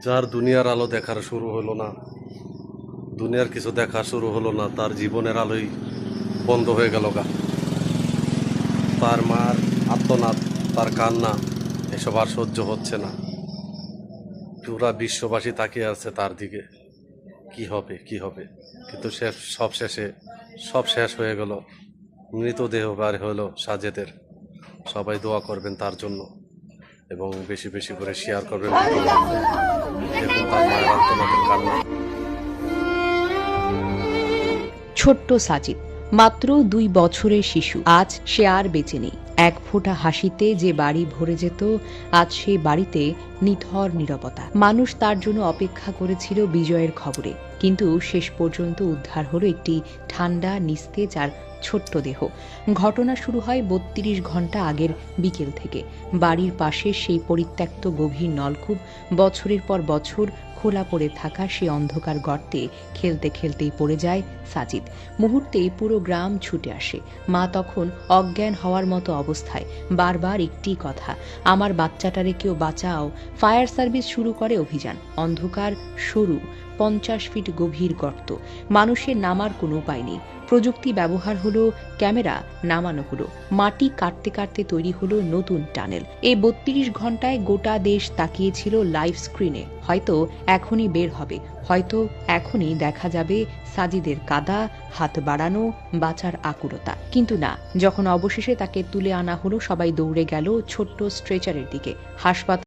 যার দুনিয়ার আলো দেখার শুরু হলো না, দুনিয়ার কিছু দেখা শুরু হলো না, তার জীবনের আলোই বন্ধ হয়ে গেল গা। তার মার আর্তনাদ, তার কান্না, এসব আর সহ্য হচ্ছে না। পুরা বিশ্ববাসী তাকিয়ে আছে তার দিকে, কি হবে কি হবে। কিন্তু সব শেষ হয়ে গেল। মৃতদেহ বার হলো সাজেদের। সবাই দোয়া করবেন তার জন্য এবং বেশি বেশি করে শেয়ার করবেন ভিডিওটা। দেখুন তার মায়ের আর্তনাদের কান্না। ছোট্ট সাজিদ মাত্র 2 বছরের শিশু। আজ সে আর বেঁচে নেই। এক ফোঁটা হাসিতে যে বাড়ি ভরে যেত, আজ সেই বাড়িতে নিথর নীরবতা। মানুষ তার জন্য অপেক্ষা করেছিল বিজয়ের খবরে, কিন্তু শেষ পর্যন্ত উদ্ধার হলো একটি ঠান্ডা নিস্তেজ আর ছোট্ট দেহ। ঘটনা শুরু হয় 32 ঘন্টা আগের বিকেল থেকে। বাড়ির পাশে সেই পরিত্যক্ত গভীর নলকূপ, বছরের পর বছর খোলা পড়ে থাকা সেই অন্ধকার গর্তে খেলতে খেলতেই পড়ে যায় সাজিদ। মুহূর্তেই পুরো গ্রাম ছুটে আসে। মা তখন অজ্ঞান হওয়ার মতো অবস্থায়। বারবার একটি কথা, আমার বাচ্চাটারে কেউ বাঁচাও। ফায়ার সার্ভিস শুরু করে অভিযান। অন্ধকার সরু 50 ফিট গভীর গর্ত। মানুষের নামার কোনো উপায় নেই। প্রযুক্তি ব্যবহার হলো, ক্যামেরা নামানো হলো, মাটি কাটতে কাটতে তৈরি হলো নতুন টানেল। এই 32 ঘন্টায় গোটা দেশ তাকিয়েছিল লাইভ স্ক্রিনে। হয়তো এখনই বের হবে, হয়তো এখনই দেখা যাবে সাজিদের কাদা, হাত বাড়ানো, বাঁচার আকুলতা। কিন্তু না, যখন অবশেষে তাকে তুলে আনা হলো, সবাই দৌড়ে গেল ছোট্ট স্ট্রেচারের দিকে। হাসপাতাল